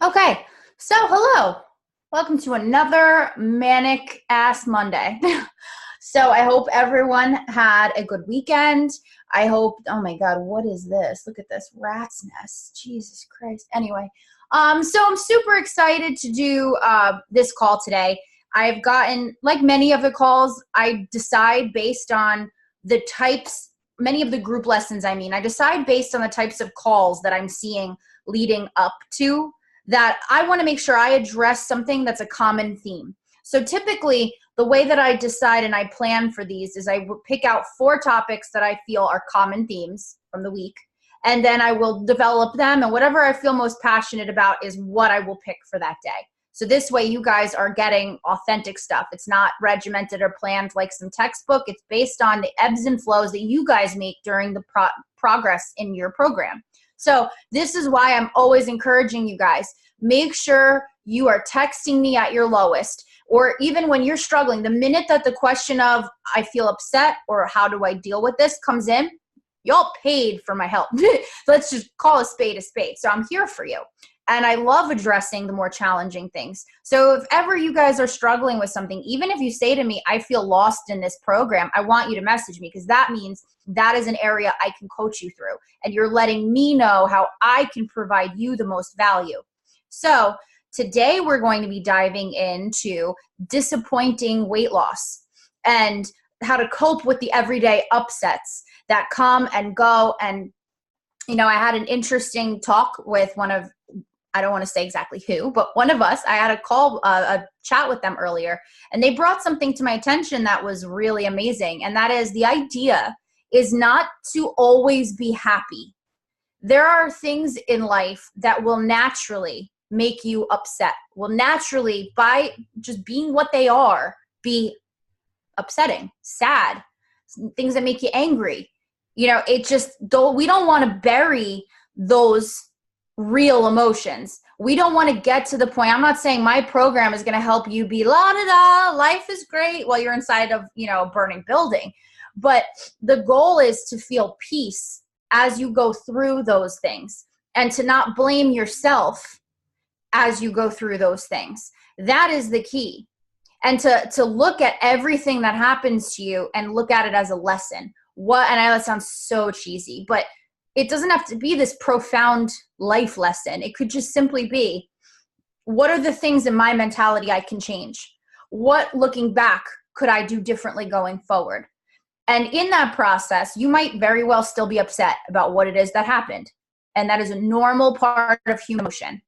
Okay, so hello. Welcome to another manic ass Monday. So I hope everyone had a good weekend. I hope, oh my God, what is this? Look at this rat's nest. Jesus Christ. Anyway, so I'm super excited to do this call today. I've gotten, like many of the calls, I decide based on the types, many of the group lessons, I decide based on the types of calls that I'm seeing leading up to that I want to make sure I address something that's a common theme. So typically, the way that I decide and I plan for these is I will pick out 4 topics that I feel are common themes from the week, and then I will develop them, and whatever I feel most passionate about is what I will pick for that day. So this way you guys are getting authentic stuff. It's not regimented or planned like some textbook. It's based on the ebbs and flows that you guys make during the progress in your program. So this is why I'm always encouraging you guys, make sure you are texting me at your lowest, or even when you're struggling, the minute that the question of I feel upset or how do I deal with this comes in, y'all paid for my help. Let's just call a spade a spade. So I'm here for you. And I love addressing the more challenging things. So if ever you guys are struggling with something, even if you say to me, I feel lost in this program, I want you to message me, because that means that is an area I can coach you through. And you're letting me know how I can provide you the most value. So today we're going to be diving into disappointing weight loss and how to cope with the everyday upsets that come and go. And, I had an interesting talk with one of, I don't want to say exactly who, but one of us. I had a chat with them earlier, and they brought something to my attention that was really amazing. And that is, the idea is not to always be happy. There are things in life that will naturally make you upset, will naturally, by just being what they are, be upsetting, sad, things that make you angry. It just, though, we don't want to bury those real emotions. We don't want to get to the point. I'm not saying my program is going to help you be la da da, life is great while you're inside of, a burning building. But the goal is to feel peace as you go through those things, and to not blame yourself as you go through those things. That is the key. And to look at everything that happens to you and look at it as a lesson. And I know that sounds so cheesy, but it doesn't have to be this profound life lesson. It could just simply be, what are the things in my mentality I can change? What, looking back, could I do differently going forward? And in that process, you might very well still be upset about what it is that happened. And that is a normal part of human emotion.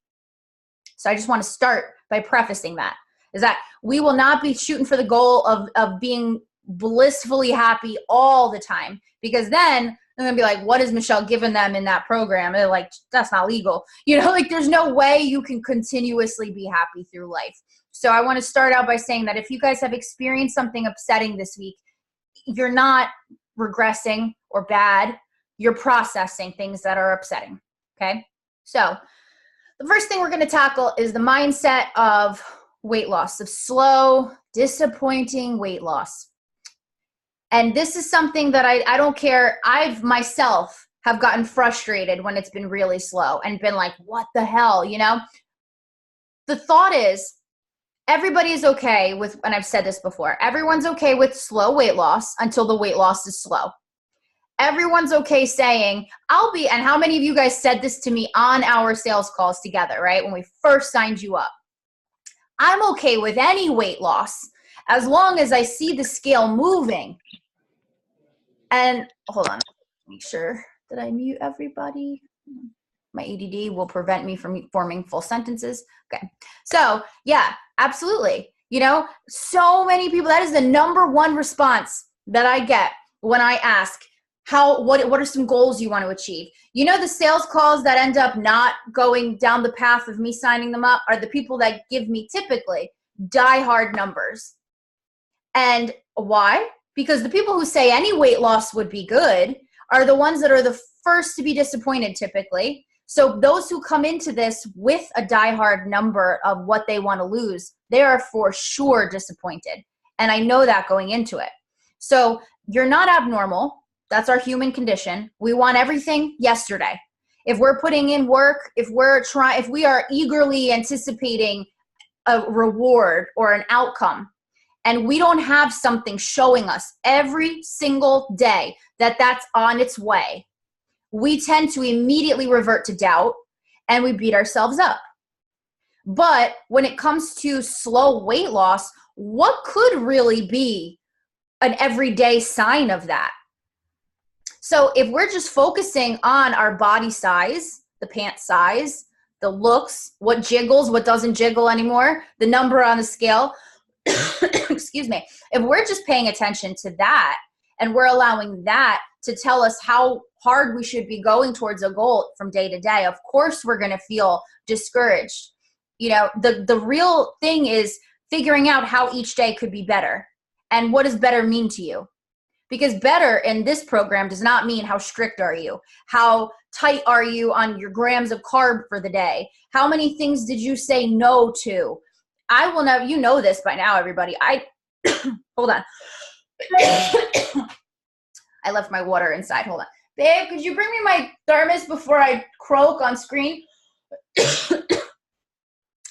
So I just want to start by prefacing that, is that we will not be shooting for the goal of being blissfully happy all the time, because then they're going to be like, what is Michelle giving them in that program? And they're like, that's not legal. There's no way you can continuously be happy through life. So I want to start out by saying that if you guys have experienced something upsetting this week, you're not regressing or bad. You're processing things that are upsetting. Okay. So the first thing we're going to tackle is the mindset of weight loss, of slow, disappointing weight loss. And this is something that I don't care. I've myself have gotten frustrated when it's been really slow and been like, what the hell, The thought is, everybody is okay with, and I've said this before, everyone's okay with slow weight loss until the weight loss is slow. Everyone's okay saying, and how many of you guys said this to me on our sales calls together, right? When we first signed you up. I'm okay with any weight loss as long as I see the scale moving. And hold on, make sure that I mute everybody. My ADD will prevent me from forming full sentences. Okay. So yeah, absolutely. So many people, that is the number one response that I get when I ask, what are some goals you want to achieve? The sales calls that end up not going down the path of me signing them up are the people that give me typically diehard numbers. And why? Because the people who say any weight loss would be good are the ones that are the first to be disappointed typically. So those who come into this with a diehard number of what they want to lose, they are for sure disappointed. And I know that going into it. So you're not abnormal. That's our human condition. We want everything yesterday. If we're putting in work, if we are eagerly anticipating a reward or an outcome, and we don't have something showing us every single day that that's on its way, we tend to immediately revert to doubt and we beat ourselves up. But when it comes to slow weight loss, what could really be an everyday sign of that? So if we're just focusing on our body size, the pant size, the looks, what jiggles, what doesn't jiggle anymore, the number on the scale, excuse me, if we're just paying attention to that and we're allowing that to tell us how hard we should be going towards a goal from day to day, of course we're going to feel discouraged. You know, the real thing is figuring out how each day could be better. And what does better mean to you? Because better in this program does not mean how strict are you, how tight are you on your grams of carb for the day, how many things did you say no to. I will know, you know this by now, everybody. Hold on. I left my water inside. Hold on. Babe, could you bring me my thermos before I croak on screen?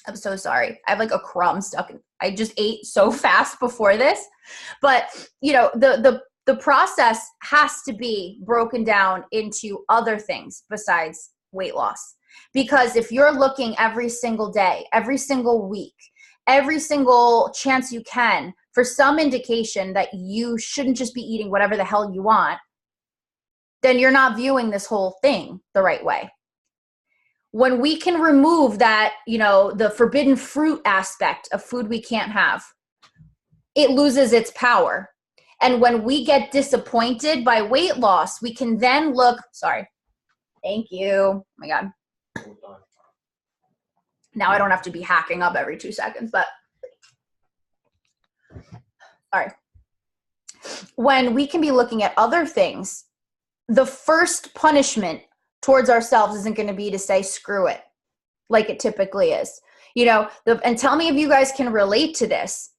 I'm so sorry. I have like a crumb stuck in. I just ate so fast before this. But, you know, the process has to be broken down into other things besides weight loss. Because if you're looking every single day, every single week, every single chance you can for some indication that you shouldn't just be eating whatever the hell you want, then you're not viewing this whole thing the right way. When we can remove that, you know, the forbidden fruit aspect of food we can't have, it loses its power. And when we get disappointed by weight loss, we can then look, sorry, thank you, oh my God. Now I don't have to be hacking up every 2 seconds, but all right. When we can be looking at other things, the first punishment towards ourselves isn't going to be to say, screw it, like it typically is. You know, and tell me if you guys can relate to this.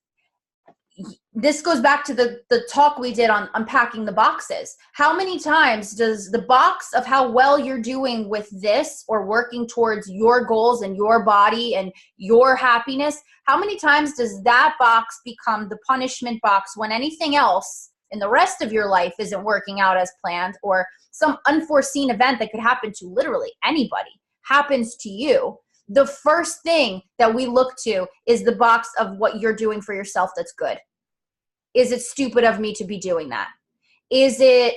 This goes back to the talk we did on unpacking the boxes. How many times does the box of how well you're doing with this or working towards your goals and your body and your happiness, how many times does that box become the punishment box when anything else in the rest of your life isn't working out as planned, or some unforeseen event that could happen to literally anybody happens to you? The first thing that we look to is the box of what you're doing for yourself that's good. Is it stupid of me to be doing that? Is it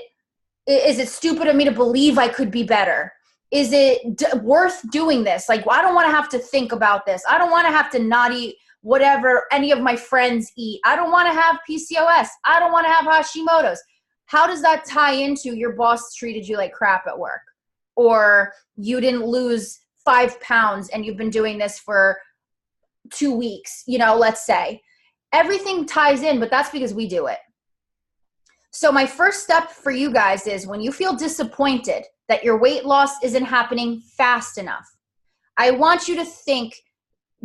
stupid of me to believe I could be better? Is it worth doing this? Like, I don't want to have to think about this. I don't want to have to not eat whatever any of my friends eat. I don't want to have PCOS. I don't want to have Hashimoto's. How does that tie into your boss treated you like crap at work? Or you didn't lose 5 pounds and you've been doing this for 2 weeks, you know, let's say. Everything ties in, but that's because we do it. So my first step for you guys is when you feel disappointed that your weight loss isn't happening fast enough, I want you to think,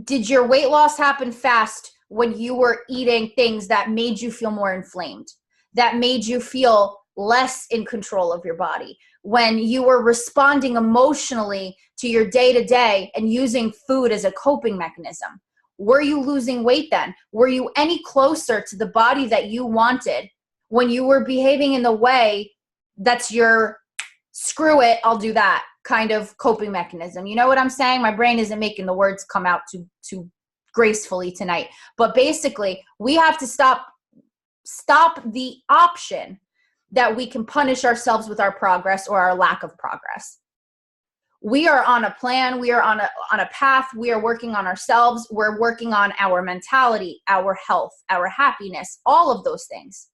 did your weight loss happen fast when you were eating things that made you feel more inflamed, that made you feel less in control of your body, when you were responding emotionally to your day-to-day and using food as a coping mechanism? Were you losing weight then? Were you any closer to the body that you wanted when you were behaving in the way that's your screw it, I'll do that kind of coping mechanism? You know what I'm saying? My brain isn't making the words come out too gracefully tonight. But basically, we have to stop the option that we can punish ourselves with our progress or our lack of progress. We are on a plan. We are on a path. We are working on ourselves. We're working on our mentality, our health, our happiness, all of those things.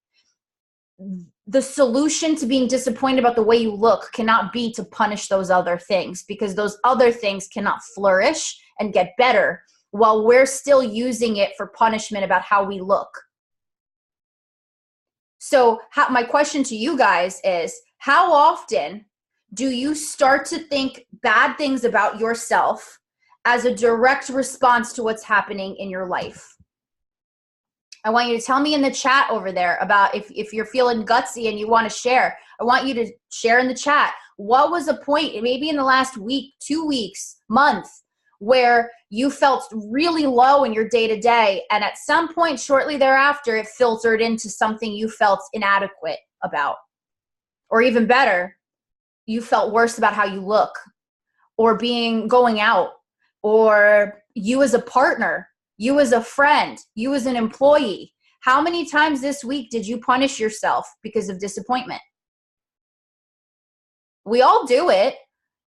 The solution to being disappointed about the way you look cannot be to punish those other things, because those other things cannot flourish and get better while we're still using it for punishment about how we look. So my question to you guys is, how often do you start to think bad things about yourself as a direct response to what's happening in your life? I want you to tell me in the chat over there about if you're feeling gutsy and you want to share. I want you to share in the chat. What was a point, maybe in the last week, 2 weeks, month, where you felt really low in your day-to-day, and at some point shortly thereafter, it filtered into something you felt inadequate about? Or even better, you felt worse about how you look, or going out, or you as a partner, you as a friend, you as an employee. How many times this week did you punish yourself because of disappointment? We all do it.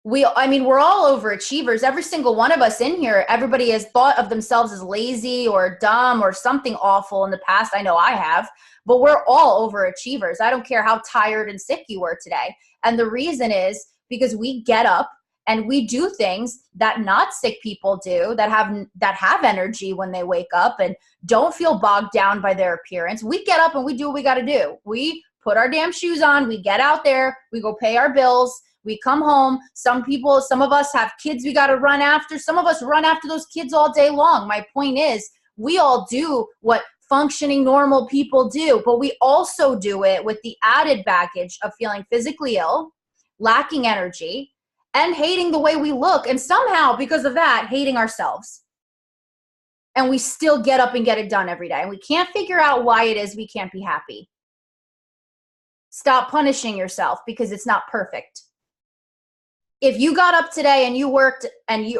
We're all overachievers. Every single one of us in here, everybody has thought of themselves as lazy or dumb or something awful in the past. I know I have, but we're all overachievers. I don't care how tired and sick you were today. And the reason is because we get up and we do things that not sick people do, that have energy when they wake up and don't feel bogged down by their appearance. We get up and we do what we got to do. We put our damn shoes on. We get out there. We go pay our bills. We come home. Some of us have kids we got to run after. Some of us run after those kids all day long. My point is, we all do what functioning normal people do, but we also do it with the added baggage of feeling physically ill, lacking energy, and hating the way we look. And somehow, because of that, hating ourselves. And we still get up and get it done every day. And we can't figure out why it is we can't be happy. Stop punishing yourself because it's not perfect. If you got up today and you worked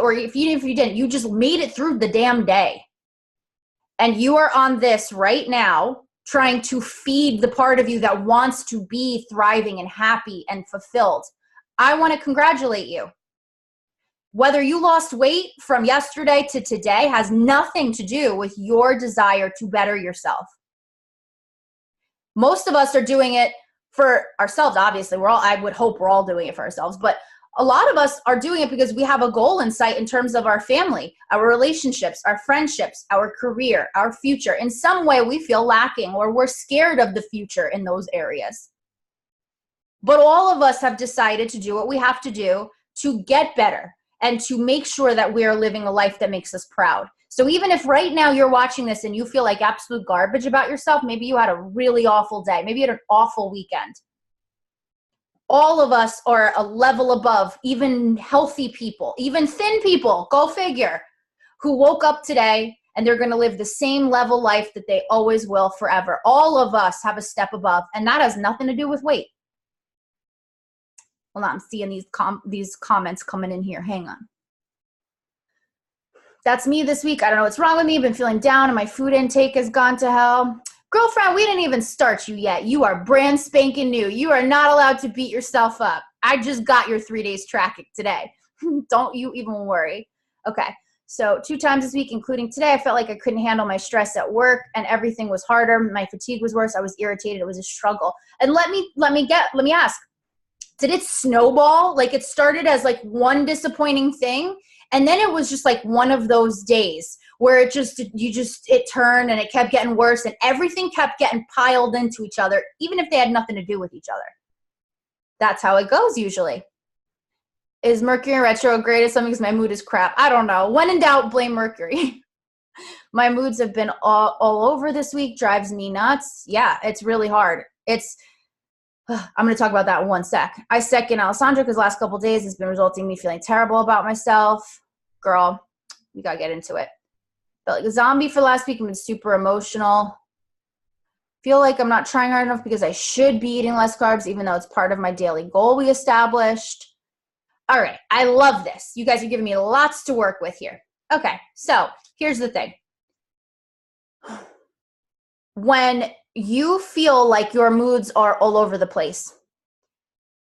or if you didn't, you just made it through the damn day. And you are on this right now trying to feed the part of you that wants to be thriving and happy and fulfilled. I want to congratulate you. Whether you lost weight from yesterday to today has nothing to do with your desire to better yourself. Most of us are doing it for ourselves, obviously. I would hope we're all doing it for ourselves, but a lot of us are doing it because we have a goal in sight in terms of our family, our relationships, our friendships, our career, our future. In some way, we feel lacking or we're scared of the future in those areas. But all of us have decided to do what we have to do to get better and to make sure that we are living a life that makes us proud. So even if right now you're watching this and you feel like absolute garbage about yourself, maybe you had a really awful day, maybe you had an awful weekend. All of us are a level above, even healthy people, even thin people, go figure, who woke up today and they're going to live the same level life that they always will forever. All of us have a step above, and that has nothing to do with weight. Hold on, I'm seeing these comments coming in here. Hang on. That's me this week. I don't know what's wrong with me. I've been feeling down and my food intake has gone to hell. Girlfriend, we didn't even start you yet. You are brand spanking new. You are not allowed to beat yourself up. I just got your 3 days tracking today. Don't you even worry. Okay, so 2 times this week, including today, I felt like I couldn't handle my stress at work and everything was harder. My fatigue was worse. I was irritated. It was a struggle. And let me ask, did it snowball? Like it started as like one disappointing thing, and then it was just like one of those days where it turned and it kept getting worse and everything kept getting piled into each other, even if they had nothing to do with each other. That's how it goes usually. Is Mercury in retrograde or something because my mood is crap? I don't know. When in doubt, blame Mercury. My moods have been all over this week. Drives me nuts. Yeah, it's really hard. I'm going to talk about that in 1 sec. I second Alessandra because the last couple of days has been resulting in me feeling terrible about myself. Girl, we got to get into it. Felt like a zombie for last week. I've been super emotional. Feel like I'm not trying hard enough because I should be eating less carbs, even though it's part of my daily goal we established. All right. I love this. You guys are giving me lots to work with here. Okay. So here's the thing. When you feel like your moods are all over the place,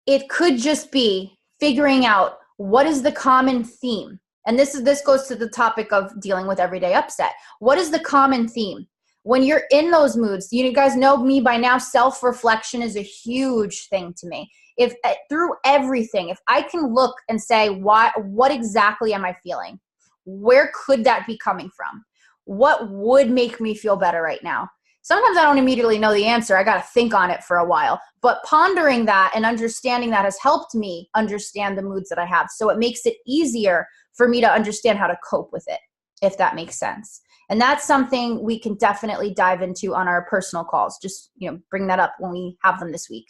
it could just be figuring out what is the common theme. And this goes to the topic of dealing with everyday upset. What is the common theme? When you're in those moods, you guys know me by now, self-reflection is a huge thing to me. If through everything, if I can look and say, what exactly am I feeling? Where could that be coming from? What would make me feel better right now? Sometimes I don't immediately know the answer. I got to think on it for a while. But pondering that and understanding that has helped me understand the moods that I have. So it makes it easier for me to understand how to cope with it, if that makes sense. And that's something we can definitely dive into on our personal calls. Just, bring that up when we have them this week.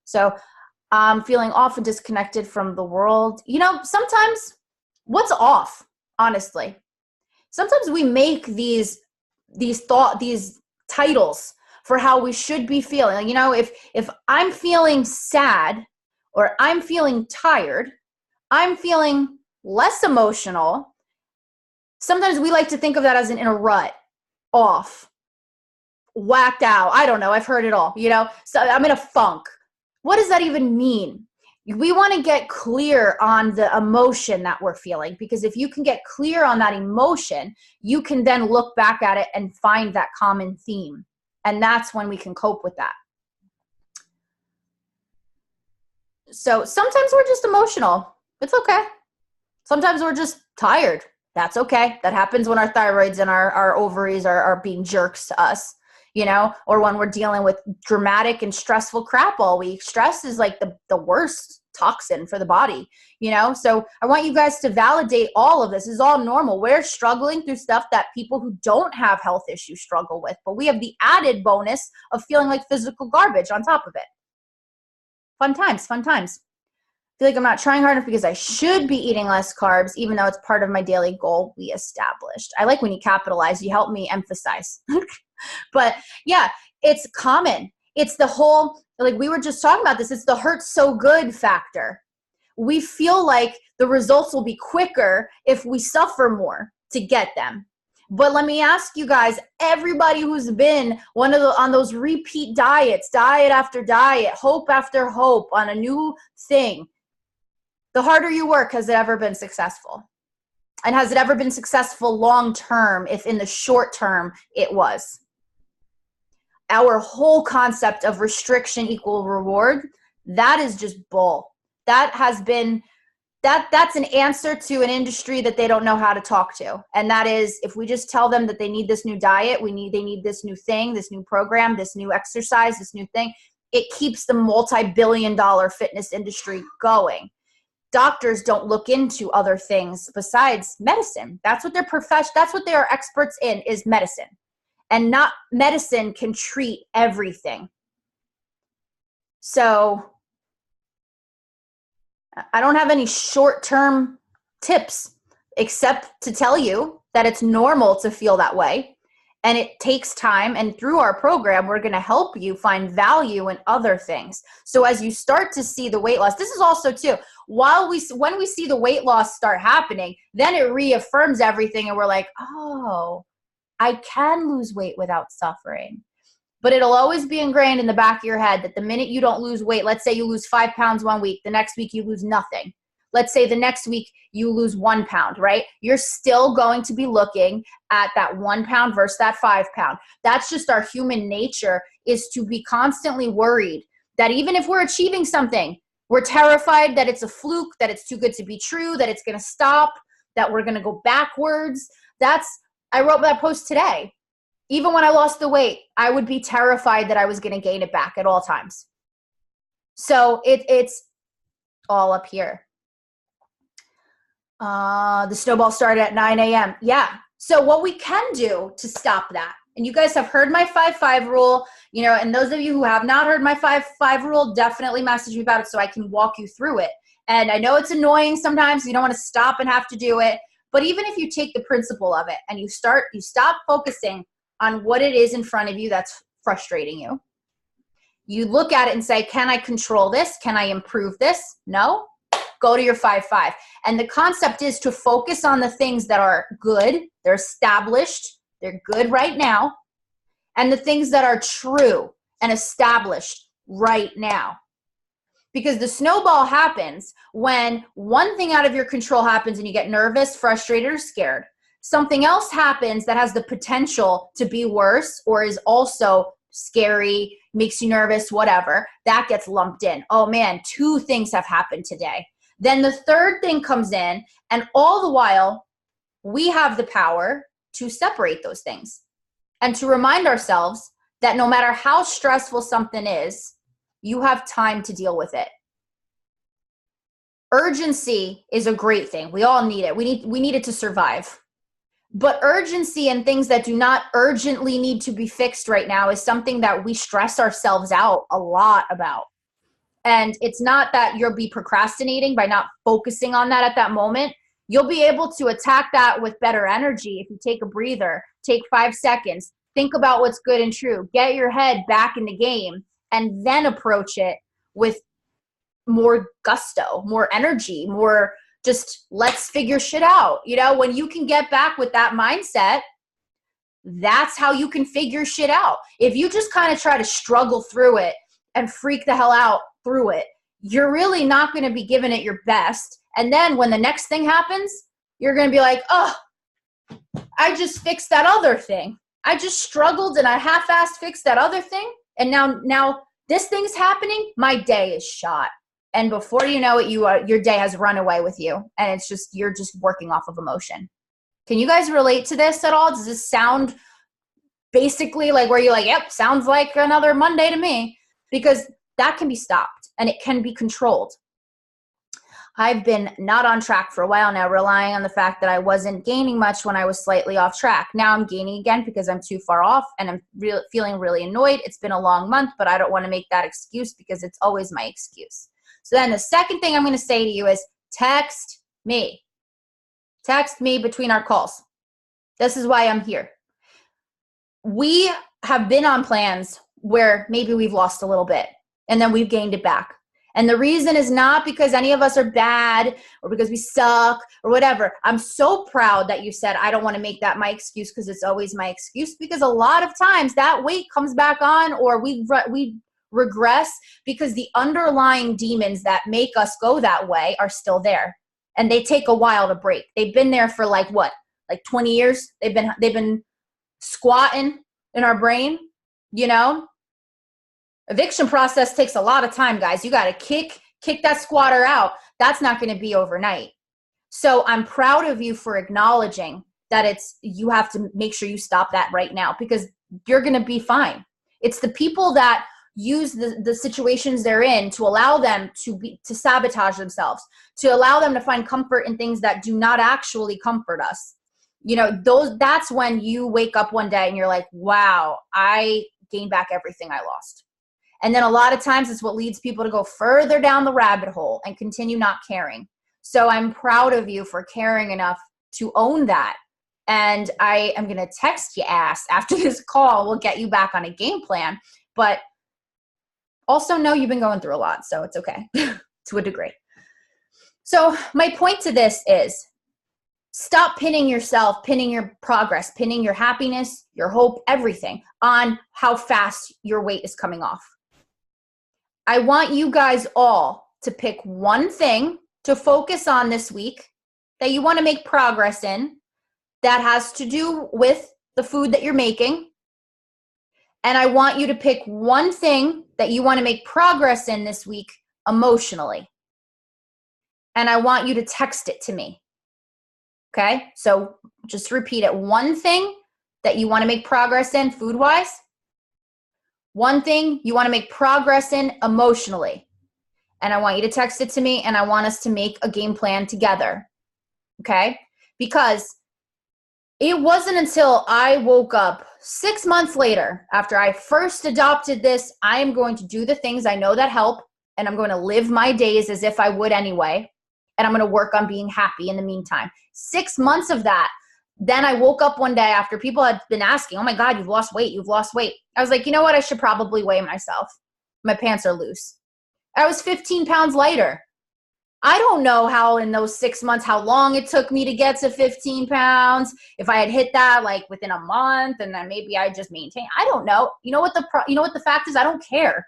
So Feeling off and disconnected from the world. You know, sometimes what's off, honestly? Sometimes we make these titles for how we should be feeling. Like, you know, if I'm feeling sad or I'm feeling tired, I'm feeling less emotional. Sometimes we like to think of that as in a rut, off, whacked out. I don't know. I've heard it all, you know? So I'm in a funk. What does that even mean? We want to get clear on the emotion that we're feeling, because if you can get clear on that emotion, you can then look back at it and find that common theme. And that's when we can cope with that. So sometimes we're just emotional. It's okay. Sometimes we're just tired. That's okay. That happens when our thyroids and our ovaries are being jerks to us, you know, or when we're dealing with dramatic and stressful crap all week. Stress is like the worst toxin for the body, you know? So I want you guys to validate all of this. This is all normal. We're struggling through stuff that people who don't have health issues struggle with, but we have the added bonus of feeling like physical garbage on top of it. Fun times, fun times. I feel like I'm not trying hard enough because I should be eating less carbs, even though it's part of my daily goal we established. I like when you capitalize. You help me emphasize. But yeah, it's common. It's the whole, like we were just talking about this, it's the hurt so good factor. We feel like the results will be quicker if we suffer more to get them. But let me ask you guys, everybody who's been on those repeat diets, diet after diet, hope after hope on a new thing, the harder you work, has it ever been successful? And has it ever been successful long term if in the short term it was? Our whole concept of restriction equal reward, that is just bull. That has been, that's an answer to an industry that they don't know how to talk to. And that is, if we just tell them that they need this new diet, they need this new thing, this new program, this new exercise, this new thing, it keeps the multi-billion-dollar fitness industry going. Doctors don't look into other things besides medicine. That's what that's what they are experts in, is medicine. And not medicine can treat everything. So I don't have any short-term tips except to tell you that it's normal to feel that way. And it takes time. And through our program, we're going to help you find value in other things. So as you start to see the weight loss, this is also too, when we see the weight loss start happening, then it reaffirms everything. And we're like, oh, I can lose weight without suffering. But it'll always be ingrained in the back of your head that the minute you don't lose weight, let's say you lose 5 pounds 1 week, the next week you lose nothing. Let's say the next week you lose 1 pound, right? You're still going to be looking at that 1 pound versus that 5 pound. That's just our human nature, is to be constantly worried that even if we're achieving something, we're terrified that it's a fluke, that it's too good to be true, that it's going to stop, that we're going to go backwards. I wrote that post today. Even when I lost the weight, I would be terrified that I was going to gain it back at all times. So it's all up here. The snowball started at 9 a.m. Yeah. So what we can do to stop that, and you guys have heard my 5-5 rule, you know, and those of you who have not heard my 5-5 rule, definitely message me about it so I can walk you through it. And I know it's annoying sometimes. You don't want to stop and have to do it. But even if you take the principle of it and you stop focusing on what it is in front of you that's frustrating you. You look at it and say, can I control this? Can I improve this? No? Go to your 5-5. And the concept is to focus on the things that are good, they're established, they're good right now, and the things that are true and established right now. Because the snowball happens when one thing out of your control happens and you get nervous, frustrated, or scared. Something else happens that has the potential to be worse or is also scary, makes you nervous, whatever. That gets lumped in. Oh man, 2 things have happened today. Then the third thing comes in, and all the while, we have the power to separate those things and to remind ourselves that no matter how stressful something is, you have time to deal with it. Urgency is a great thing. We all need it. We need it to survive. But urgency and things that do not urgently need to be fixed right now is something that we stress ourselves out a lot about. And it's not that you'll be procrastinating by not focusing on that at that moment. You'll be able to attack that with better energy if you take a breather, take 5 seconds, think about what's good and true, get your head back in the game, and then approach it with more gusto, more energy, more just let's figure shit out. You know, when you can get back with that mindset, that's how you can figure shit out. If you just kind of try to struggle through it and freak the hell out through it, you're really not going to be giving it your best. And then when the next thing happens, you're going to be like, oh, I just fixed that other thing. I just struggled and I half-assed fixed that other thing. And now this thing's happening. My day is shot. And before you know it, your day has run away with you. And it's just, you're just working off of emotion. Can you guys relate to this at all? Does this sound basically like where you're like, yep, sounds like another Monday to me? Because that can be stopped and it can be controlled. I've been not on track for a while now, relying on the fact that I wasn't gaining much when I was slightly off track. Now I'm gaining again because I'm too far off and I'm feeling really annoyed. It's been a long month, but I don't want to make that excuse because it's always my excuse. So then the second thing I'm going to say to you is text me. Text me between our calls. This is why I'm here. We have been on plans where maybe we've lost a little bit and then we've gained it back. And the reason is not because any of us are bad or because we suck or whatever. I'm so proud that you said, I don't want to make that my excuse because it's always my excuse, because a lot of times that weight comes back on or we regress because the underlying demons that make us go that way are still there. And they take a while to break. They've been there for like 20 years. They've been squatting in our brain, you know? Eviction process takes a lot of time, guys. You got to kick that squatter out. That's not going to be overnight. So I'm proud of you for acknowledging that you have to make sure you stop that right now because you're going to be fine. It's the people that use the situations they're in to allow them to sabotage themselves, to allow them to find comfort in things that do not actually comfort us. You know, that's when you wake up one day and you're like, wow, I gained back everything I lost. And then a lot of times it's what leads people to go further down the rabbit hole and continue not caring. So I'm proud of you for caring enough to own that. And I am going to text you ass after this call. We'll get you back on a game plan. But also know you've been going through a lot, so it's okay to a degree. So my point to this is stop pinning yourself, pinning your progress, pinning your happiness, your hope, everything on how fast your weight is coming off. I want you guys all to pick one thing to focus on this week that you want to make progress in that has to do with the food that you're making. And I want you to pick one thing that you want to make progress in this week emotionally. And I want you to text it to me. Okay? So just repeat it. One thing that you want to make progress in food-wise. One thing you want to make progress in emotionally. And I want you to text it to me and I want us to make a game plan together. Okay? Because it wasn't until I woke up 6 months later after I first adopted this, I am going to do the things I know that help and I'm going to live my days as if I would anyway. And I'm going to work on being happy in the meantime. 6 months of that. Then I woke up one day after people had been asking, oh my God, you've lost weight. I was like, you know what? I should probably weigh myself. My pants are loose. I was 15 pounds lighter. I don't know how in those 6 months, how long it took me to get to 15 pounds. If I had hit that like within a month and then maybe I just maintained. I don't know. You know what the fact is? I don't care.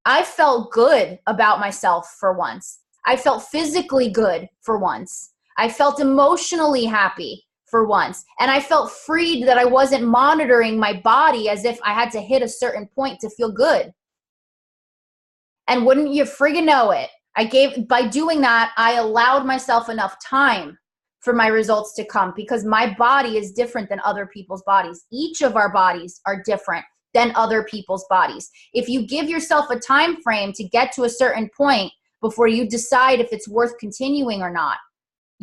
I felt good about myself for once. I felt physically good for once. I felt emotionally happy for once. And I felt freed that I wasn't monitoring my body as if I had to hit a certain point to feel good. And wouldn't you friggin' know it? By doing that, I allowed myself enough time for my results to come because my body is different than other people's bodies. Each of our bodies are different than other people's bodies. If you give yourself a time frame to get to a certain point before you decide if it's worth continuing or not,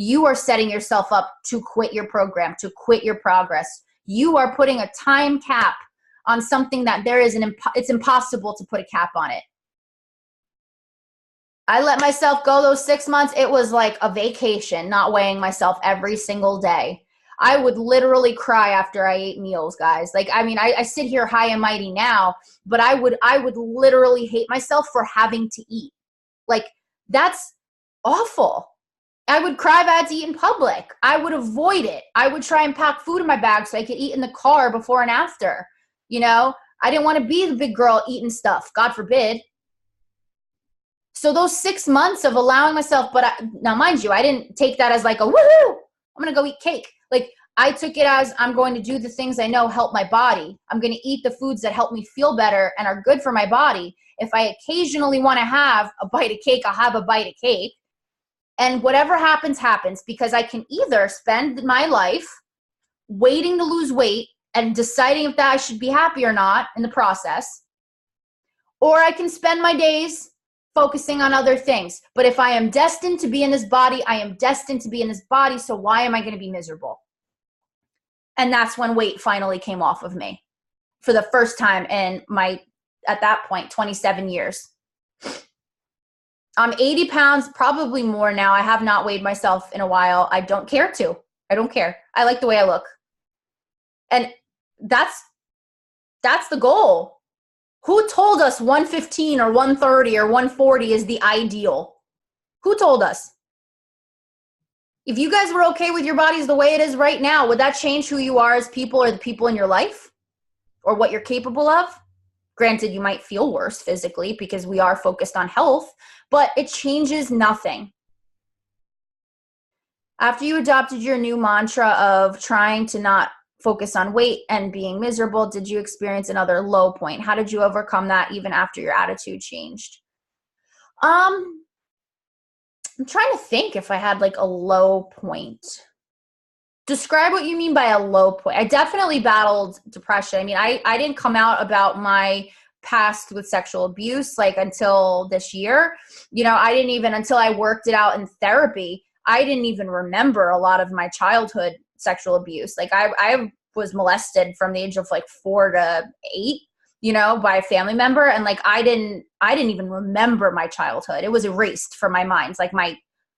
you are setting yourself up to quit your program, to quit your progress. You are putting a time cap on something that it's impossible to put a cap on it. I let myself go those 6 months. It was like a vacation, not weighing myself every single day. I would literally cry after I ate meals, guys. Like, I mean, I sit here high and mighty now, but I would literally hate myself for having to eat. Like, that's awful. I would cry if I had to eat in public. I would avoid it. I would try and pack food in my bag so I could eat in the car before and after. You know, I didn't want to be the big girl eating stuff, God forbid. So those 6 months of allowing myself, now mind you, I didn't take that as like a woohoo, I'm going to go eat cake. Like, I took it as I'm going to do the things I know help my body. I'm going to eat the foods that help me feel better and are good for my body. If I occasionally want to have a bite of cake, I'll have a bite of cake. And whatever happens, happens, because I can either spend my life waiting to lose weight and deciding if that I should be happy or not in the process, or I can spend my days focusing on other things. But if I am destined to be in this body, I am destined to be in this body. So why am I going to be miserable? And that's when weight finally came off of me for the first time in my, at that point, 27 years. I'm 80 pounds, probably more now. I have not weighed myself in a while. I don't care to. I don't care. I like the way I look. And that's the goal. Who told us 115 or 130 or 140 is the ideal? Who told us? If you guys were okay with your bodies the way it is right now, would that change who you are as people or the people in your life or what you're capable of? Granted, you might feel worse physically because we are focused on health, but it changes nothing. After you adopted your new mantra of trying to not focus on weight and being miserable, did you experience another low point? How did you overcome that even after your attitude changed? I'm trying to think if I had like a low point. Describe what you mean by a low point. I definitely battled depression. I mean, I didn't come out about my past with sexual abuse like until this year. You know, I didn't even, until I worked it out in therapy, I didn't even remember a lot of my childhood sexual abuse. Like I was molested from the age of like 4 to 8, you know, by a family member. And like, I didn't even remember my childhood. It was erased from my mind. Like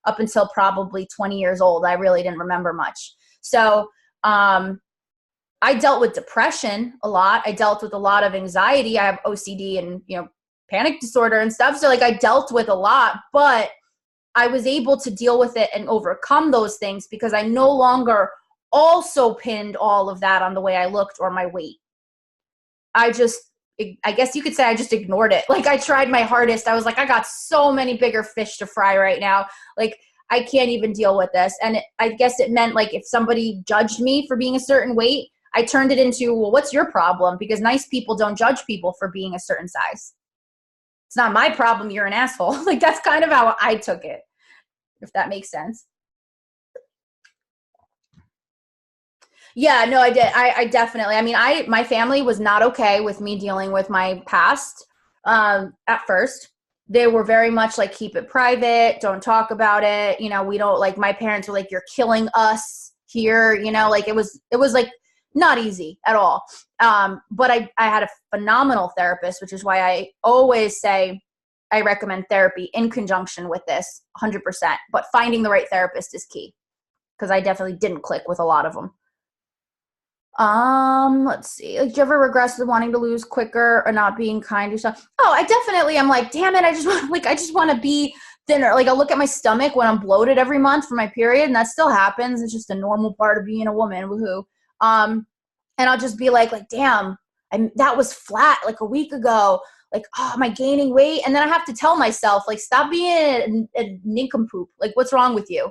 up until probably 20 years old, I really didn't remember much. So, I dealt with depression a lot. I dealt with a lot of anxiety. I have OCD and, you know, panic disorder and stuff. So like I dealt with a lot, but I was able to deal with it and overcome those things because I no longer also pinned all of that on the way I looked or my weight. I guess you could say I just ignored it. Like I tried my hardest. I was like, I got so many bigger fish to fry right now. Like I can't even deal with this. And I guess it meant like if somebody judged me for being a certain weight, I turned it into, well, what's your problem? Because nice people don't judge people for being a certain size. It's not my problem. You're an asshole. Like that's kind of how I took it, if that makes sense. Yeah, no, I did. I definitely, I mean, my family was not okay with me dealing with my past at first. They were very much like, keep it private. Don't talk about it. You know, we don't like, my parents were like, you're killing us here. You know, like it was like not easy at all. But I had a phenomenal therapist, which is why I always say I recommend therapy in conjunction with this 100%. But finding the right therapist is key because I definitely didn't click with a lot of them. Let's see. Like, do you ever regress with wanting to lose quicker or not being kind to yourself? Oh, I definitely am like, damn it, I just want to be thinner. Like, I look at my stomach when I'm bloated every month for my period, and that still happens. It's just a normal part of being a woman. Woohoo. And I'll just be like, damn, that was flat like a week ago. Like, oh, am I gaining weight? And then I have to tell myself, like, stop being a nincompoop. Like, what's wrong with you?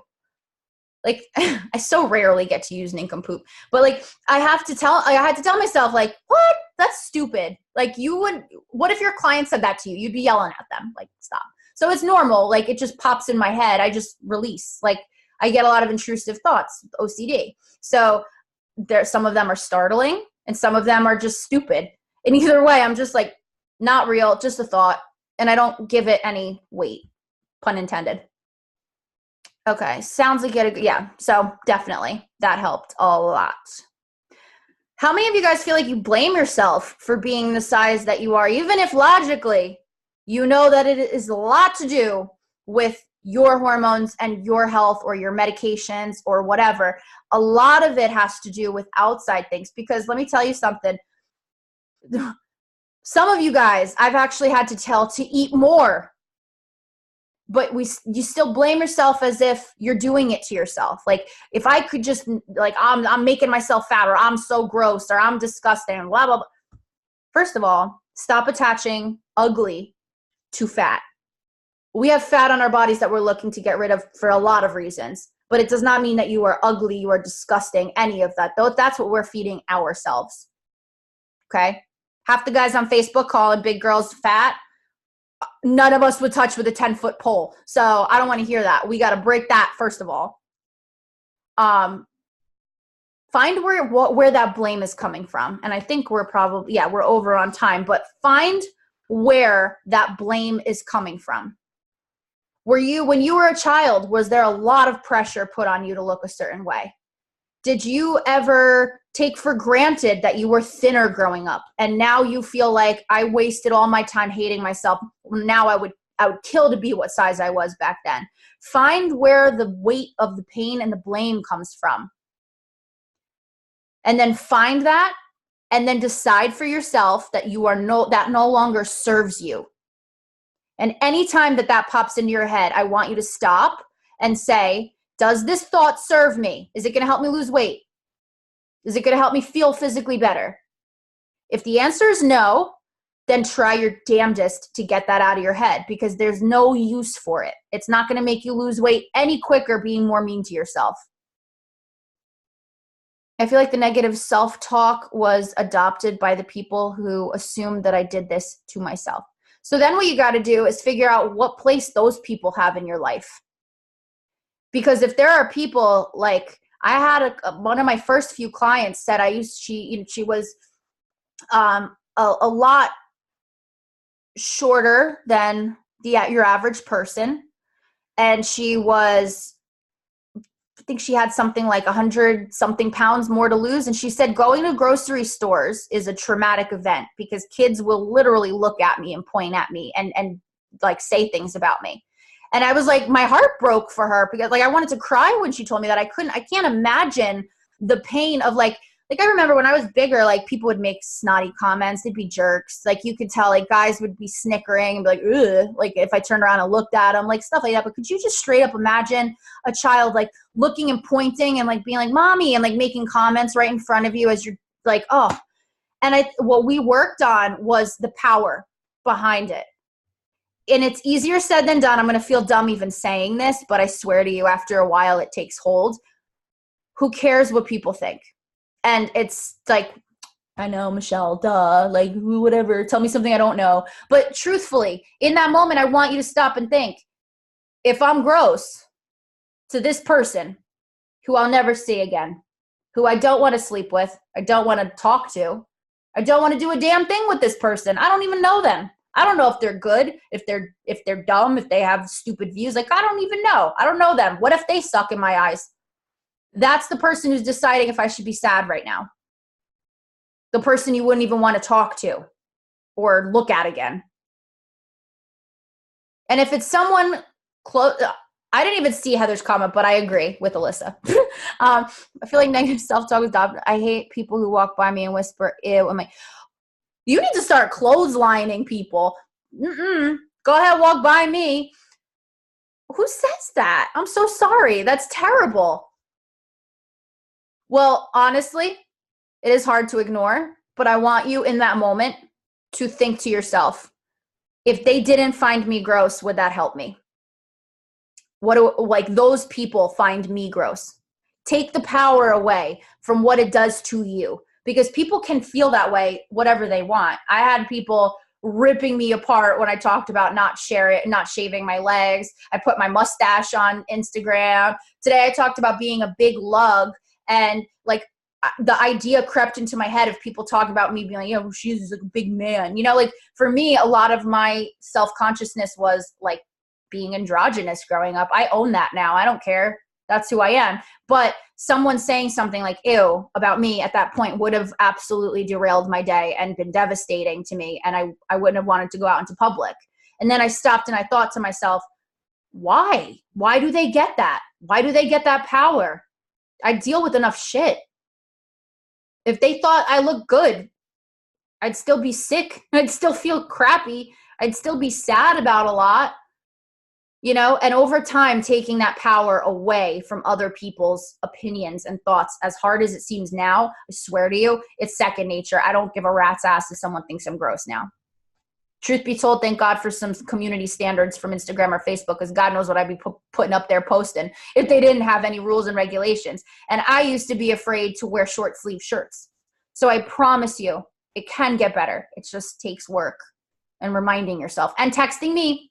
Like, I so rarely get to use nincompoop, but like, I had to tell myself, like, what? That's stupid. Like, what if your client said that to you? You'd be yelling at them, like, stop. So it's normal. Like, it just pops in my head. I just release. Like, I get a lot of intrusive thoughts, OCD. So some of them are startling and some of them are just stupid. And either way, I'm just like, not real, just a thought. And I don't give it any weight, pun intended. Okay, sounds like yeah, so definitely that helped a lot. How many of you guys feel like you blame yourself for being the size that you are, even if logically you know that it is a lot to do with your hormones and your health or your medications or whatever. A lot of it has to do with outside things, because let me tell you something. Some of you guys, I've actually had to tell to eat more, but you still blame yourself as if you're doing it to yourself. Like, if I could just, like, I'm making myself fat, or I'm so gross, or I'm disgusting, blah, blah, blah. First of all, stop attaching ugly to fat. We have fat on our bodies that we're looking to get rid of for a lot of reasons, but it does not mean that you are ugly, you are disgusting, any of that. Though that's what we're feeding ourselves. Okay? Half the guys on Facebook calling big girls fat, none of us would touch with a 10-foot pole. So I don't want to hear that. We got to break that first of all. Find where that blame is coming from. And I think we're probably, we're over on time, but find where that blame is coming from. When you were a child, was there a lot of pressure put on you to look a certain way? Did you ever take for granted that you were thinner growing up, and now you feel like, I wasted all my time hating myself? Now I would kill to be what size I was back then. Find where the weight of the pain and the blame comes from. And then find that, and then decide for yourself that that no longer serves you. And anytime that pops into your head, I want you to stop and say, does this thought serve me? Is it going to help me lose weight? Is it going to help me feel physically better? If the answer is no, then try your damnedest to get that out of your head, because there's no use for it. It's not going to make you lose weight any quicker being more mean to yourself. I feel like the negative self-talk was adopted by the people who assumed that I did this to myself. So then what you got to do is figure out what place those people have in your life. Because if there are people, like, I had one of my first few clients said she was a lot shorter than your average person, and she was, I think she had something like 100 something pounds more to lose. And she said going to grocery stores is a traumatic event, because kids will literally look at me and point at me and like say things about me. And I was like, my heart broke for her, because like I wanted to cry when she told me that. I can't imagine the pain of like I remember when I was bigger, like people would make snotty comments. They'd be jerks. Like you could tell, like guys would be snickering and be like, ugh, like if I turned around and looked at them, like stuff like that. But could you just straight up imagine a child like looking and pointing and like being like, mommy, and like making comments right in front of you as you're like, oh. And what we worked on was the power behind it. And it's easier said than done. I'm going to feel dumb even saying this, but I swear to you, after a while it takes hold. Who cares what people think? And it's like, I know, Michelle, duh, like whatever, tell me something I don't know. But truthfully, in that moment, I want you to stop and think, if I'm gross to this person who I'll never see again, who I don't want to sleep with, I don't want to talk to, I don't want to do a damn thing with this person. I don't even know them. I don't know if they're good, if they're dumb, if they have stupid views. Like, I don't even know. I don't know them. What if they suck in my eyes? That's the person who's deciding if I should be sad right now. The person you wouldn't even want to talk to or look at again. And if it's someone close, I didn't even see Heather's comment, but I agree with Alyssa. I feel like negative self-talk is adopted. I hate people who walk by me and whisper, ew. I'm like, you need to start clotheslining people. Go ahead, walk by me. Who says that? I'm so sorry. That's terrible. Well, honestly, it is hard to ignore, but I want you in that moment to think to yourself, if they didn't find me gross, would that help me? Like those people find me gross. Take the power away from what it does to you, because people can feel that way, whatever they want. I had people ripping me apart when I talked about not shaving my legs. I put my mustache on Instagram. Today I talked about being a big lug. And like the idea crept into my head of people talking about me being like, you know, she's like a big man. You know, like for me, a lot of my self-consciousness was like being androgynous growing up. I own that now. I don't care. That's who I am. But someone saying something like, ew, about me at that point would have absolutely derailed my day and been devastating to me. And I wouldn't have wanted to go out into public. And then I stopped and I thought to myself, Why? Why do they get that? Why do they get that power? I deal with enough shit. If they thought I looked good, I'd still be sick. I'd still feel crappy. I'd still be sad about a lot. You know, and over time, taking that power away from other people's opinions and thoughts, as hard as it seems now, I swear to you, it's second nature. I don't give a rat's ass if someone thinks I'm gross now. Truth be told, thank God for some community standards from Instagram or Facebook, because God knows what I'd be putting up there posting if they didn't have any rules and regulations. And I used to be afraid to wear short sleeve shirts. So I promise you, it can get better. It just takes work and reminding yourself and texting me.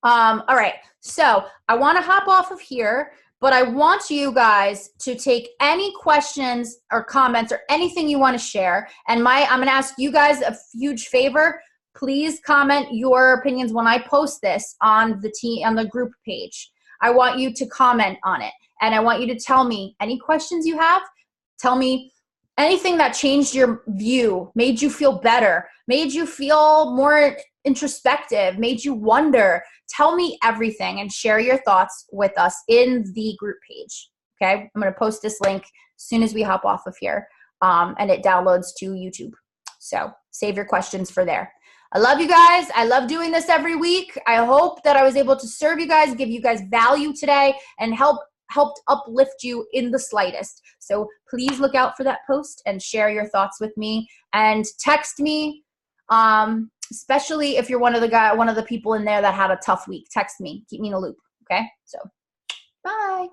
All right, so I want to hop off of here, but I want you guys to take any questions or comments or anything you want to share. And I'm going to ask you guys a huge favor. Please comment your opinions when I post this on the group page. I want you to comment on it, and I want you to tell me any questions you have. Tell me anything that changed your view, made you feel better, made you feel more introspective, made you wonder. Tell me everything and share your thoughts with us in the group page. Okay, I'm going to post this link as soon as we hop off of here, and it downloads to YouTube. So save your questions for there. I love you guys. I love doing this every week. I hope that I was able to serve you guys, give you guys value today, and helped uplift you in the slightest. So please look out for that post and share your thoughts with me, and text me. Especially if you're one of the people in there that had a tough week, text me, keep me in a loop. Okay. So bye.